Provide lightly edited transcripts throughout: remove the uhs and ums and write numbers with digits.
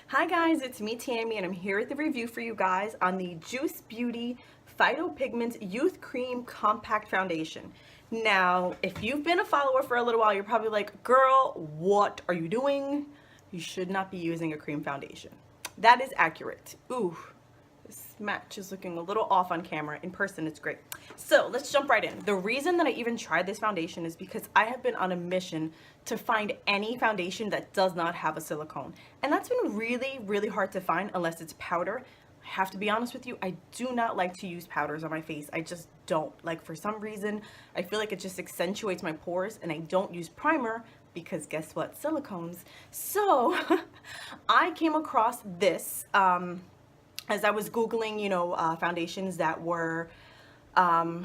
Hi guys, it's me Tammy and I'm here with the review for you guys on the Juice Beauty Phyto Pigments Youth Cream Compact Foundation. Now, if you've been a follower for a little while, you're probably like, girl, what are you doing? You should not be using a cream foundation. That is accurate. Ooh, this match is looking a little off on camera. In person, it's great. So let's jump right in. The reason that I even tried this foundation is because I have been on a mission to find any foundation that does not have a silicone. And that's been really, really hard to find unless it's powder. I have to be honest with you, I do not like to use powders on my face. I just don't. Like, for some reason, I feel like it just accentuates my pores, and I don't use primer because guess what? Silicones. So I came across this as I was Googling, foundations that were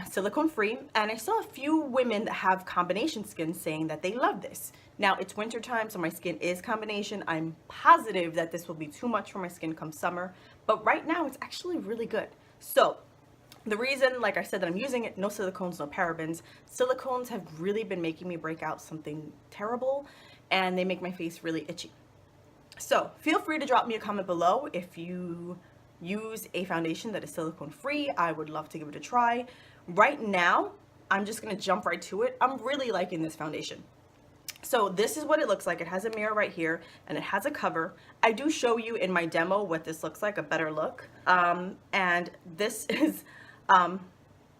silicone free, and I saw a few women that have combination skin saying that they love this. Now it's winter time, so my skin is combination. I'm positive that this will be too much for my skin come summer, but right now it's actually really good. So the reason, like I said, that I'm using it, no silicones, no parabens. Silicones have really been making me break out something terrible, and they make my face really itchy. So feel free to drop me a comment below if you use a foundation that is silicone free. I would love to give it a try. Right now, I'm just gonna jump right to it. I'm really liking this foundation. So this is what it looks like. It has a mirror right here and it has a cover. I do show you in my demo what this looks like, a better look. And this is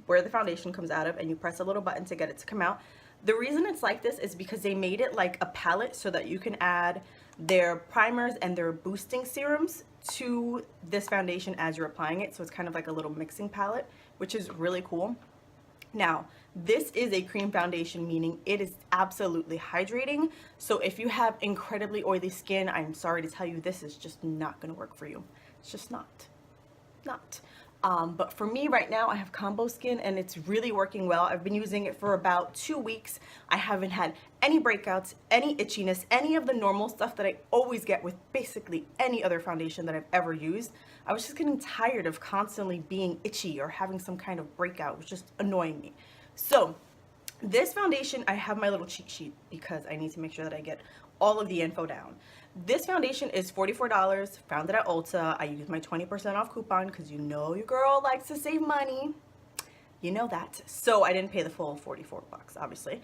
where the foundation comes out of, and you press a little button to get it to come out. The reason it's like this is because they made it like a palette so that you can add their primers and their boosting serums to this foundation as you're applying it. So it's kind of like a little mixing palette, which is really cool. Now, this is a cream foundation, meaning it is absolutely hydrating. So if you have incredibly oily skin, I'm sorry to tell you, this is just not gonna work for you. It's just not. But for me right now, I have combo skin and it's really working well. I've been using it for about 2 weeks. I haven't had any breakouts, any itchiness, any of the normal stuff that I always get with basically any other foundation that I've ever used. I was just getting tired of constantly being itchy or having some kind of breakout. It was just annoying me. So this foundation, I have my little cheat sheet because I need to make sure that I get all of the info down. This foundation is $44, found it at Ulta. I used my 20% off coupon because you know your girl likes to save money. You know that. So I didn't pay the full 44 bucks, obviously.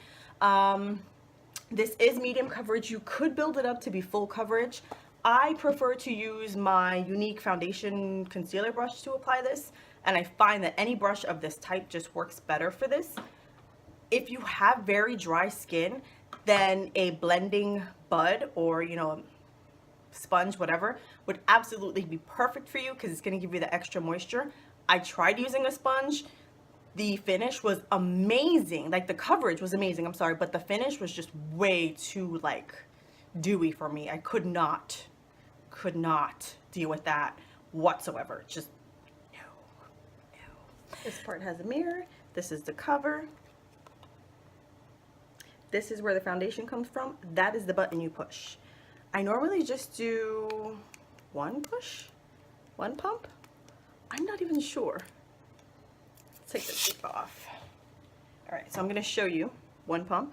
This is medium coverage. You could build it up to be full coverage. I prefer to use my unique foundation concealer brush to apply this, and I find that any brush of this type just works better for this. If you have very dry skin, then a blending bud or, sponge, whatever, would absolutely be perfect for you because it's going to give you the extra moisture. I tried using a sponge. The finish was amazing. Like, the coverage was amazing, I'm sorry, but the finish was just way too, dewy for me. I could not deal with that whatsoever. Just, no. This part has a mirror. This is the cover. This is where the foundation comes from. That is the button you push. I normally just do one push, one pump. I'm not even sure. Let's take the tape off. All right, so I'm gonna show you one pump.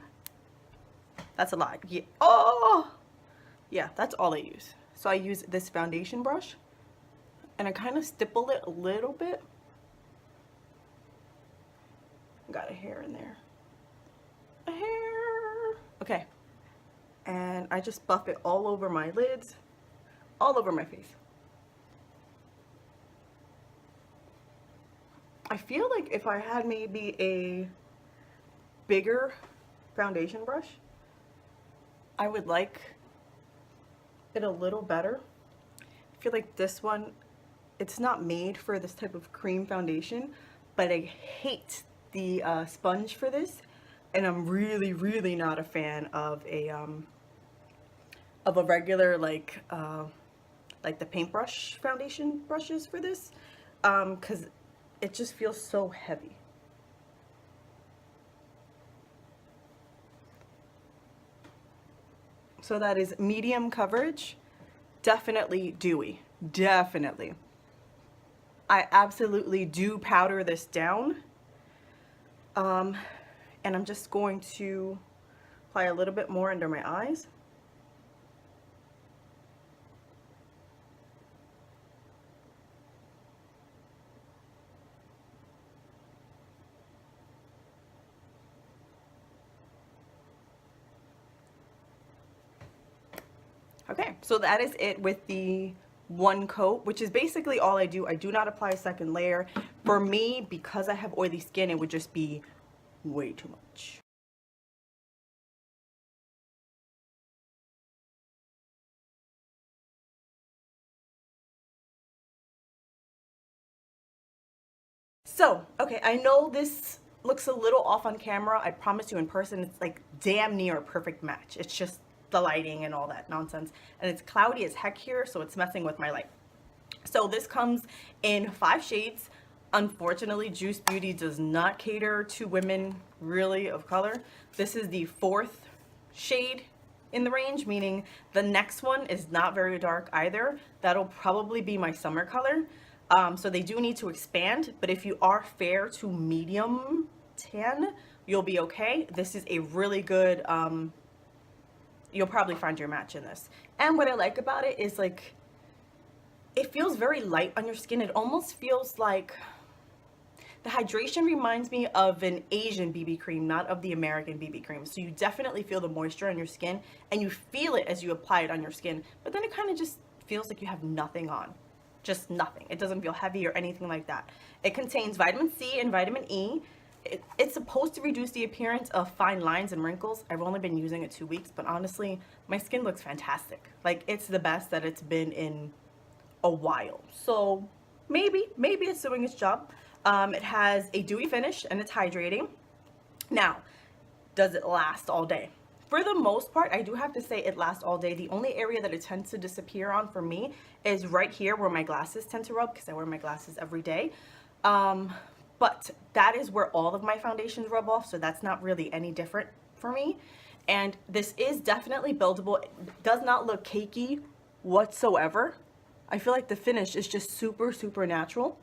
That's a lot. Yeah. Oh, yeah, that's all I use. So I use this foundation brush and I kind of stipple it a little bit. Got a hair in there. A hair. Okay. And I just buff it all over my lids, all over my face. I feel like if I had maybe a bigger foundation brush, I would like it a little better. I feel like this one, it's not made for this type of cream foundation, but I hate the sponge for this. And I'm really, really not a fan of a regular like the paintbrush foundation brushes for this, because it just feels so heavy. So that is medium coverage, definitely dewy, definitely. I absolutely do powder this down. And I'm just going to apply a little bit more under my eyes. Okay, so that is it with the one coat, which is basically all I do. I do not apply a second layer. For me, because I have oily skin, it would just be way too much. So, okay, I know this looks a little off on camera. I promise you in person, it's like damn near a perfect match. It's just the lighting and all that nonsense. And it's cloudy as heck here, so it's messing with my light. So this comes in 5 shades. Unfortunately, Juice Beauty does not cater to women really of color. This is the 4th shade in the range, meaning the next one is not very dark either. That'll probably be my summer color. So they do need to expand, but if you are fair to medium tan, you'll be okay. This is a really good, you'll probably find your match in this. And what I like about it is like, it feels very light on your skin. It almost feels like, the hydration reminds me of an Asian BB cream, not of the American BB cream. So you definitely feel the moisture on your skin, and you feel it as you apply it on your skin, but then it kind of just feels like you have nothing on. Just nothing. It doesn't feel heavy or anything like that. It contains vitamin C and vitamin E. It's supposed to reduce the appearance of fine lines and wrinkles. I've only been using it 2 weeks, but honestly, my skin looks fantastic. Like, it's the best that it's been in a while. So maybe it's doing its job. It has a dewy finish and it's hydrating. Now, does it last all day? For the most part, I do have to say it lasts all day. The only area that it tends to disappear on for me is right here where my glasses tend to rub, because I wear my glasses every day. But that is where all of my foundations rub off, so that's not really any different for me. And this is definitely buildable. It does not look cakey whatsoever. I feel like the finish is just super, super natural.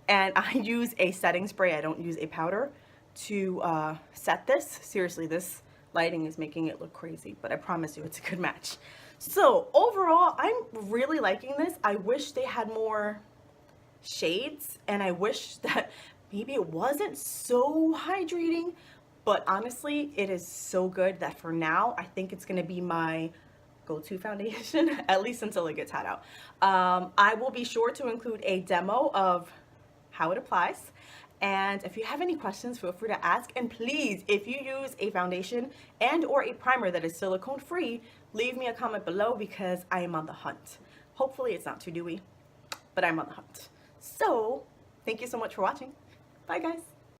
And I use a setting spray. I don't use a powder to set this. Seriously, this lighting is making it look crazy, but I promise you it's a good match. So overall, I'm really liking this. I wish they had more shades, and I wish that maybe it wasn't so hydrating, but honestly, it is so good that for now, I think it's gonna be my go-to foundation, at least until it gets hot out. I will be sure to include a demo of how it applies. And if you have any questions, feel free to ask. And please, if you use a foundation and or a primer that is silicone free, leave me a comment below because I am on the hunt. Hopefully it's not too dewy, but I'm on the hunt. So thank you so much for watching. Bye guys.